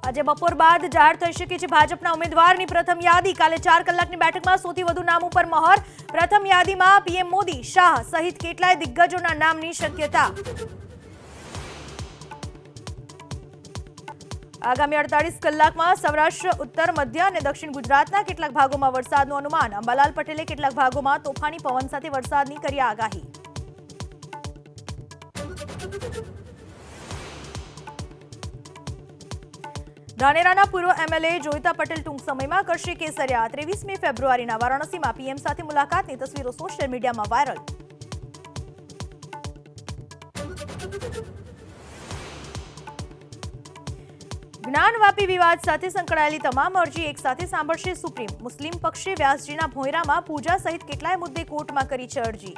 આજે બપોર બાદ જાહેર થઈ શકે છે ભાજપના ઉમેદવારની પ્રથમ યાદી. કાલે 4 કલાકની બેઠકમાં સૌથી વધુ નામો પર મહોર. પ્રથમ યાદીમાં પીએમ મોદી, શાહ સહિત કેટલાય દિગ્ગજોના નામની શક્યતા. આગામી 48 કલાકમાં સૌરાષ્ટ્ર, ઉત્તર, મધ્ય અને દક્ષિણ ગુજરાતના કેટલાક ભાગોમાં વરસાદનું અનુમાન. અંબાલાલ પટેલે કેટલાક ભાગોમાં તોફાની પવન સાથે વરસાદની કરી આગાહી. ધાનેરાના પૂર્વ એમએલએ જોઈતા પટેલ ટૂંક સમયમાં કરશે કેસરિયા. 23મી ફેબ્રુઆરીના વારાણસીમાં પીએમ સાથે મુલાકાતની તસવીરો સોશિયલ મીડિયામાં વાયરલ. જ્ઞાનવાપી વિવાદ સાથે સંકળાયેલી તમામ અરજી એક સાથે સાંભળશે સુપ્રીમ. મુસ્લિમ પક્ષે વ્યાસજીના ભોંયરામાં પૂજા સહિત કેટલાય મુદ્દે કોર્ટમાં કરી છે અરજી.